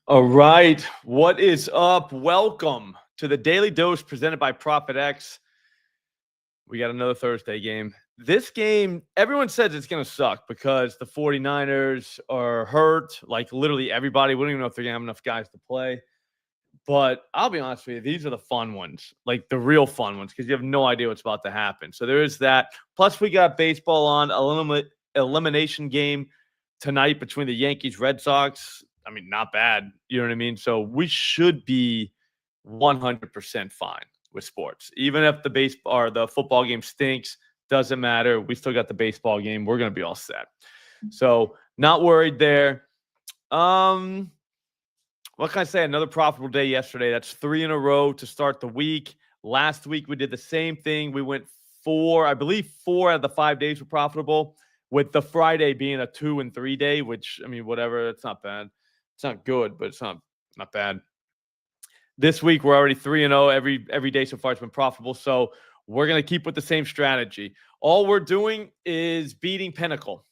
All right, what is up? Welcome to the Daily Dose presented by ProphetX. We got another Thursday game. This game, everyone says it's going to suck because the 49ers are hurt, like literally everybody. We don't even know if they're going to have enough guys to play. But I'll be honest with you, these are the fun ones, like the real fun ones, because you have no idea what's about to happen. So there is that. Plus, we got baseball on, elimination game tonight between the Yankees, Red Sox. I mean, not bad. You know what I mean? So we should be 100% fine with sports. Even if the baseball or the football game stinks, doesn't matter. We still got the baseball game. We're going to be all set. So not worried there. What can I say? Another profitable day yesterday. That's 3 in a row to start the week. Last week, we did the same thing. We went 4 out of the 5 days were profitable, with the Friday being a 2 and 3 day, which, I mean, whatever. It's not bad. It's not good, but it's not bad. This week, we're already 3-0. Every day so far has been profitable. So we're going to keep with the same strategy. All we're doing is beating Pinnacle.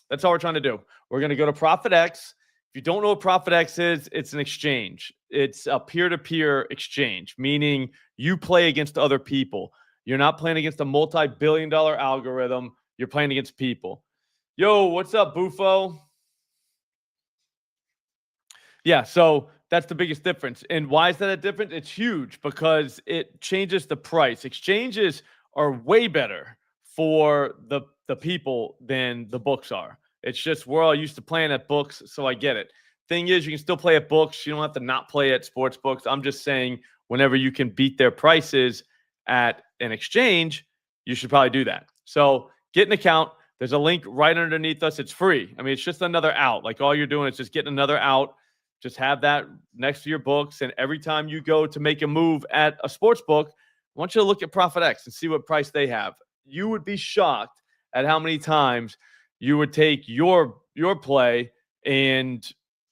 That's all we're trying to do. We're going to go to ProphetX. If you don't know what ProphetX is, it's an exchange. It's a peer-to-peer exchange, meaning you play against other people. You're not playing against a multi-billion-dollar algorithm. You're playing against people. Yo, what's up, Bufo? Yeah, so that's the biggest difference. And why is that a difference? It's huge because it changes the price. Exchanges are way better for the people than the books are. It's just we're all used to playing at books, so I get it. Thing is, you can still play at books. You don't have to not play at sports books. I'm just saying whenever you can beat their prices at an exchange, you should probably do that. So get an account. There's a link right underneath us. It's free. I mean, it's just another out. Like all you're doing is just getting another out. Just have that next to your books. And every time you go to make a move at a sports book, I want you to look at ProphetX and see what price they have. You would be shocked at how many times you would take your play and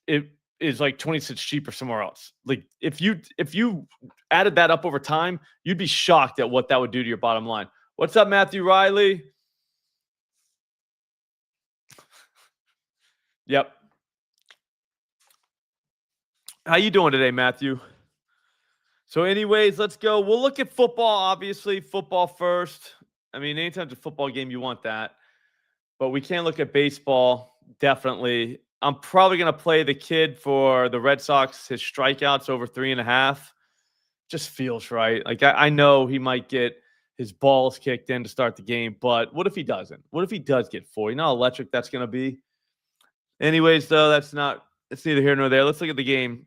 it is like 20 cents cheaper somewhere else. Like if you added that up over time, you'd be shocked at what that would do to your bottom line. What's up, Matthew Riley? Yep. How you doing today, Matthew? So anyways, let's go. We'll look at football, obviously. Football first. I mean, anytime it's a football game, you want that. But we can't look at baseball, definitely. I'm probably going to play the kid for the Red Sox, his strikeouts over 3.5. Just feels right. Like, I know he might get his balls kicked in to start the game, but what if he doesn't? What if he does get 4? You know how electric that's going to be? Anyways, though, it's neither here nor there. Let's look at the game.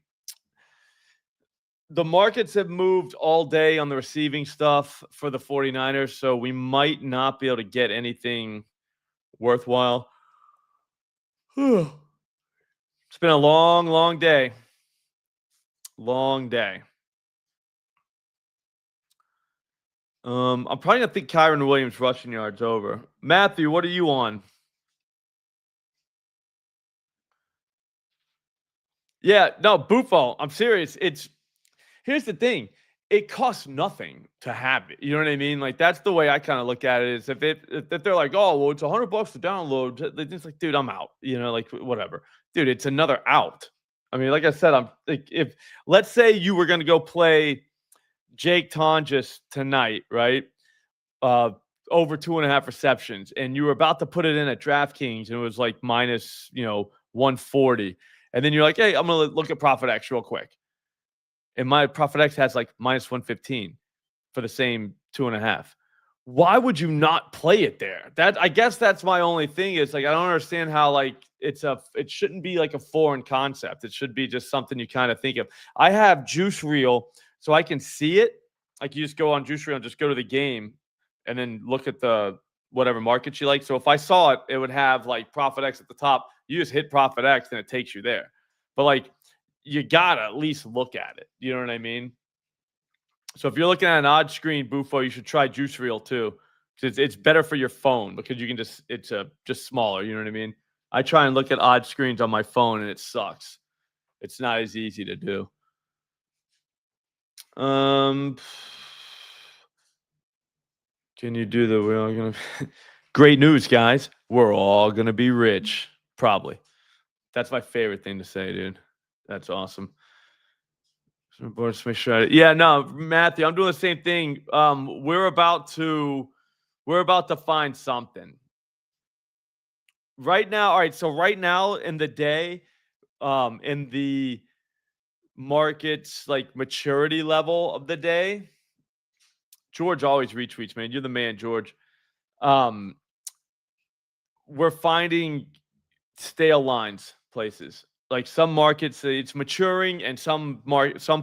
The markets have moved all day on the receiving stuff for the 49ers, so we might not be able to get anything worthwhile. It's been a long, long day. Long day. I'm probably going to think Kyron Williams rushing yards over. Matthew, what are you on? Yeah, no, Buffo. I'm serious. Here's the thing. It costs nothing to have it. You know what I mean? Like, that's the way I kind of look at it is if they're like, oh, well, it's $100 to download. It's like, dude, I'm out. You know, like whatever. Dude, it's another out. I mean, like I said, I'm like, if let's say you were going to go play Jake Tonjes tonight, right? Over 2.5 receptions, and you were about to put it in at DraftKings, and it was like minus, 140. And then you're like, hey, I'm going to look at ProphetX real quick. And my ProphetX has like minus 115 for the same 2.5. Why would you not play it there? I guess that's my only thing is like, I don't understand how like it shouldn't be like a foreign concept. It should be just something you kind of think of. I have Juice Reel so I can see it. Like you just go on Juice Reel and just go to the game and then look at the whatever market you like. So if I saw it, it would have like ProphetX at the top. You just hit ProphetX and it takes you there. but like you gotta at least look at it. You know what I mean? So if you're looking at an odd screen, Bufo, you should try Juice Reel too. 'Cause it's better for your phone because you can just smaller. You know what I mean? I try and look at odd screens on my phone and it sucks. It's not as easy to do. Um, can you do the? We're all gonna. Great news, guys. We're all gonna be rich. Probably. That's my favorite thing to say, dude. That's awesome. So, Boris, make sure. Yeah, no, Matthew, I'm doing the same thing. We're about to find something right now. All right, so right now in the day, in the market's like maturity level of the day, George always retweets, man. You're the man, George. Um, we're finding stale lines places. Like some markets, it's maturing, and some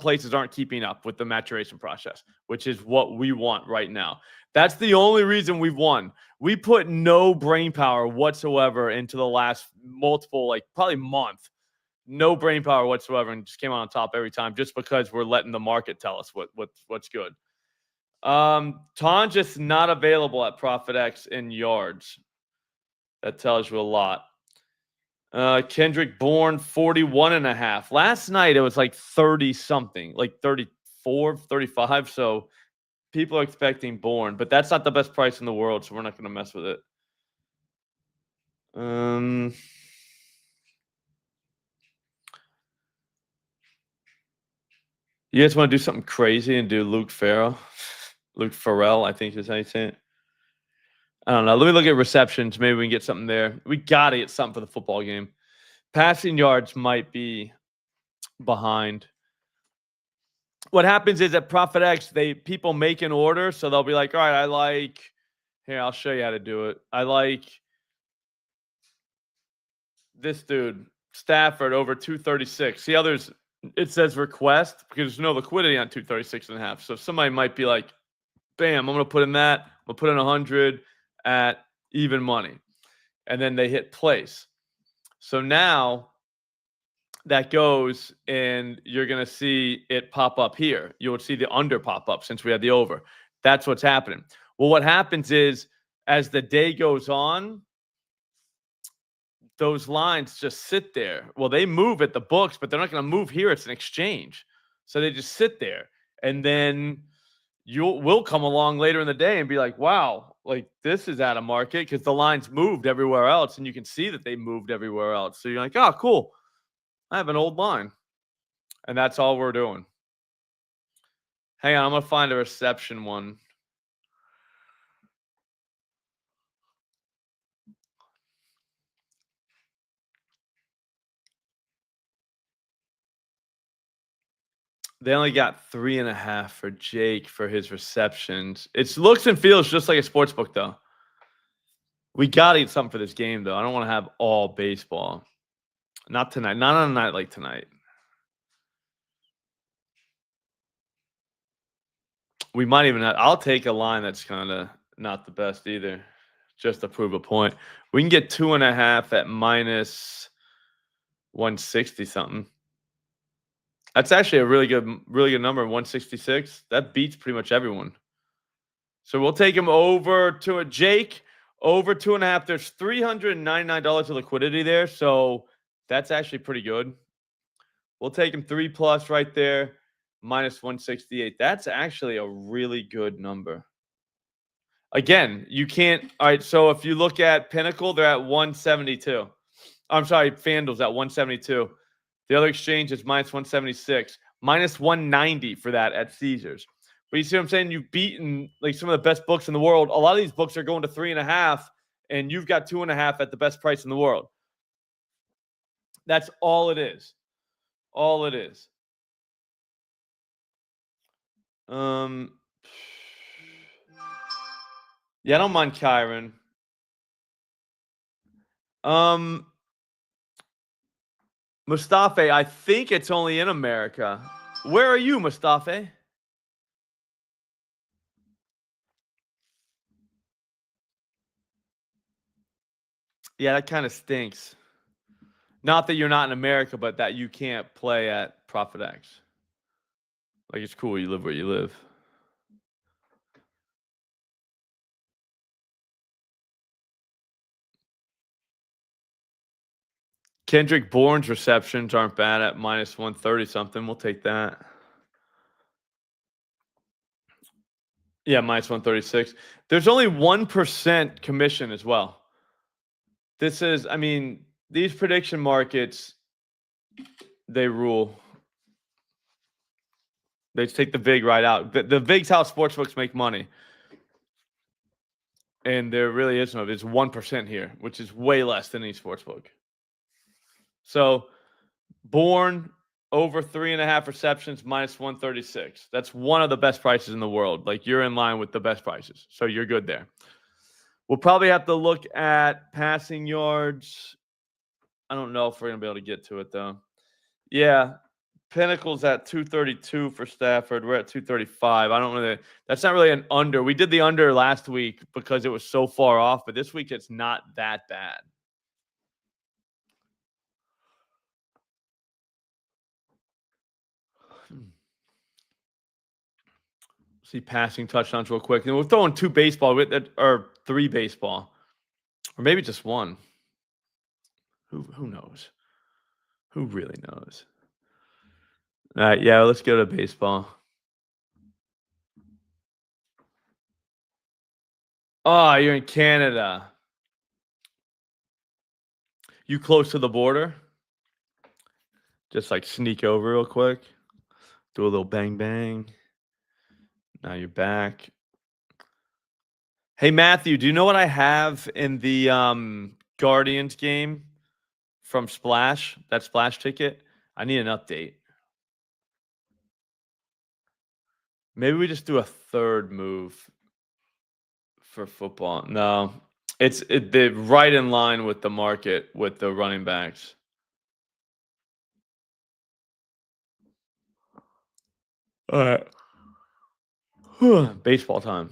places aren't keeping up with the maturation process, which is what we want right now. That's the only reason we've won. We put no brain power whatsoever into the last multiple, like probably month. No brain power whatsoever, and just came out on top every time, just because we're letting the market tell us what's good. Tonja's not available at ProphetX in yards. That tells you a lot. Kendrick Bourne 41.5. Last night it was like 30 something, like 34, 35. So people are expecting Bourne, but that's not the best price in the world, so we're not going to mess with it. You guys want to do something crazy and do Luke Farrell? Luke Farrell, I think is how you say it. I don't know. Let me look at receptions. Maybe we can get something there. We got to get something for the football game. Passing yards might be behind. What happens is at ProphetX, people make an order, so they'll be like, all right, here, I'll show you how to do it. I like this dude, Stafford, over 236. See how it says request because there's no liquidity on 236.5. So somebody might be like, bam, I'm going to put in that. We'll put in 100 at even money. And then they hit place. So now that goes, and you're going to see it pop up here. You'll see the under pop up since we had the over. That's what's happening. Well, what happens is as the day goes on, those lines just sit there. Well, they move at the books, but they're not going to move here. It's an exchange. So they just sit there. And then we'll come along later in the day and be like, wow, like this is out of market because the lines moved everywhere else. And you can see that they moved everywhere else. So you're like, oh, cool. I have an old line. And that's all we're doing. Hang on, I'm going to find a reception one. They only got 3.5 for Jake for his receptions. It looks and feels just like a sports book, though. We got to eat something for this game, though. I don't want to have all baseball. Not tonight. Not on a night like tonight. We might even have. I'll take a line that's kind of not the best either, just to prove a point. We can get 2.5 at minus 160 something. That's actually a really good number. 166. That beats pretty much everyone. So we'll take him over to a Jake. Over 2.5. There's $399 of liquidity there. So that's actually pretty good. We'll take him 3+ right there. Minus 168. That's actually a really good number. Again, you can't. All right. So if you look at Pinnacle, they're at 172. I'm sorry, FanDuel's at 172. The other exchange is minus 176. Minus 190 for that at Caesars. But you see what I'm saying? You've beaten like some of the best books in the world. A lot of these books are going to 3.5, and you've got 2.5 at the best price in the world. That's all it is. All it is. Yeah, I don't mind Kyron. Mustafa, I think it's only in America. Where are you, Mustafa? Yeah, that kind of stinks. Not that you're not in America, but that you can't play at ProphetX. Like, it's cool. You live where you live. Kendrick Bourne's receptions aren't bad at minus 130 something. We'll take that. Yeah, minus 136. There's only 1% commission as well. This is, I mean, these prediction markets, they rule. They just take the VIG right out. The VIG's how sportsbooks make money. And there really is no, it's 1% here, which is way less than any sportsbook. So, Bourne over 3.5 receptions, minus 136. That's one of the best prices in the world. Like, you're in line with the best prices. So you're good there. We'll probably have to look at passing yards. I don't know if we're going to be able to get to it, though. Yeah. Pinnacle's at 232 for Stafford. We're at 235. I don't really. That's not really an under. We did the under last week because it was so far off, but this week it's not that bad. See passing touchdowns real quick. And we're throwing 2 baseball or 3 baseball, or maybe just 1. Who knows? Who really knows? All right, yeah, let's go to baseball. Oh, you're in Canada. You close to the border? Just like sneak over real quick. Do a little bang bang. Now you're back. Hey, Matthew, do you know what I have in the Guardians game from Splash? That Splash ticket? I need an update. Maybe we just do a third move for football. No, they're right in line with the market with the running backs. All right. Baseball time.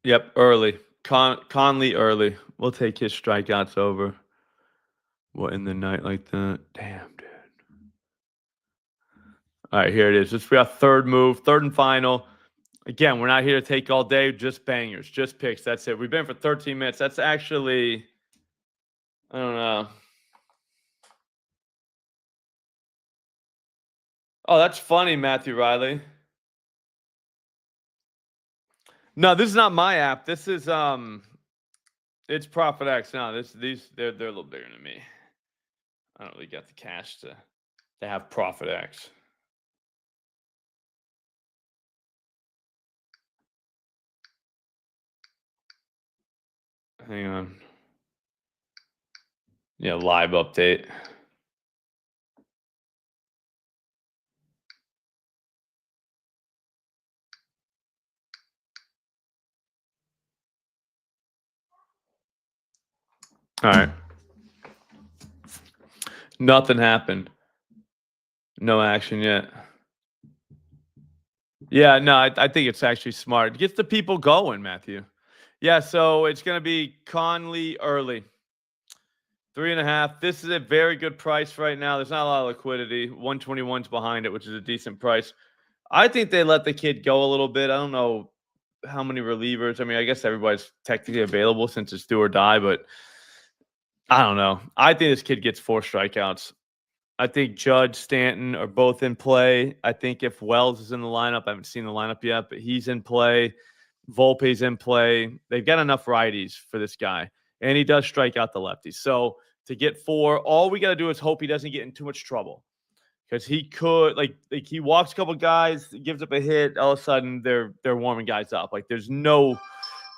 Yep, early. Conley early. We'll take his strikeouts over. What in the night like that? Damn, dude. All right, here it is. This we got third move, third and final. Again, we're not here to take all day, just bangers, just picks. That's it. We've been for 13 minutes. That's actually, I don't know. Oh, that's funny, Matthew Riley. No, this is not my app. This is it's ProphetX. No, they're a little bigger than me. I don't really got the cash to have ProphetX. Hang on. Yeah, live update. All right. Nothing happened. No action yet. Yeah, no, I think it's actually smart. It gets the people going, Matthew. Yeah, so it's going to be Conley early. 3.5. This is a very good price right now. There's not a lot of liquidity. 121's behind it, which is a decent price. I think they let the kid go a little bit. I don't know how many relievers. I mean, I guess everybody's technically available since it's do or die, but I don't know. I think this kid gets 4 strikeouts. I think Judge, Stanton are both in play. I think if Wells is in the lineup, I haven't seen the lineup yet, but he's in play. Volpe's in play. They've got enough righties for this guy, and he does strike out the lefties. So to get 4, all we got to do is hope he doesn't get in too much trouble, because he could like he walks a couple guys, gives up a hit, all of a sudden they're warming guys up. Like there's no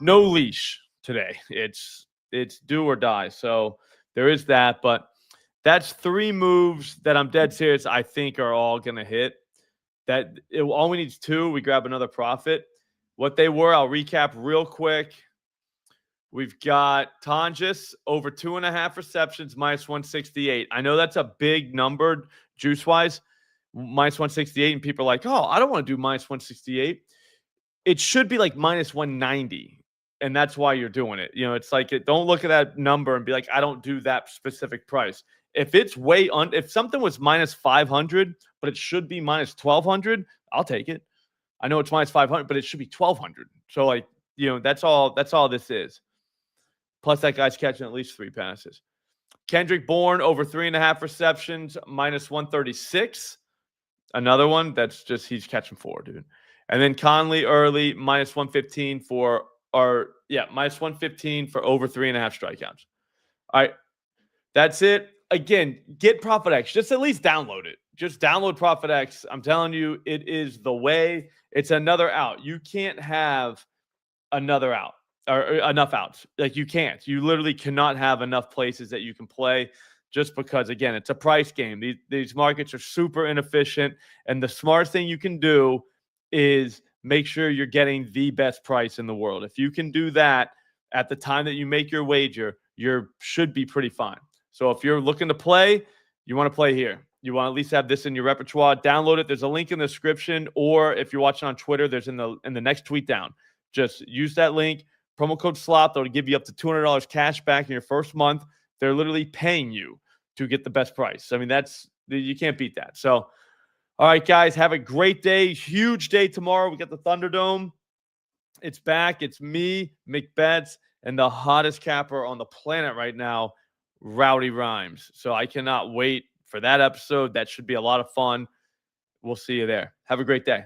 leash today. It's do or die. So there is that, but that's 3 moves that I'm dead serious I think are all going to hit. All we need is 2. We grab another profit. What they were, I'll recap real quick. We've got Tonjes over 2.5 receptions, minus 168. I know that's a big number juice-wise, minus 168, and people are like, oh, I don't want to do minus 168. It should be like minus 190, and that's why you're doing it. It's like, don't look at that number and be like, I don't do that specific price. If it's if something was minus 500, but it should be minus 1,200, I'll take it. I know it's minus 500, but it should be 1,200. So, that's all this is. Plus, that guy's catching at least 3 passes. Kendrick Bourne over 3.5 receptions, minus 136. Another one that's just, he's catching 4, dude. And then Conley early, minus 115 minus 115 for over 3.5 strikeouts. All right, that's it. Again, get ProphetX. Just at least download it. Just download ProphetX. I'm telling you, it is the way. It's another out. You can't have another out or enough outs. Like, you can't. You literally cannot have enough places that you can play, just because, again, it's a price game. These markets are super inefficient, and the smartest thing you can do is make sure you're getting the best price in the world. If you can do that at the time that you make your wager, you should be pretty fine. So if you're looking to play, you want to play here. You want to at least have this in your repertoire. Download it. There's a link in the description, or if you're watching on Twitter, there's in the next tweet down. Just use that link, promo code SLOP. That'll give you up to $200 cash back in your first month. They're literally paying you to get the best price. I mean, you can't beat that. So, all right, guys, have a great day. Huge day tomorrow. We got the Thunderdome. It's back. It's me, McBets, and the hottest capper on the planet right now, Rowdy Rhymes. So I cannot wait for that episode. That should be a lot of fun. We'll see you there. Have a great day.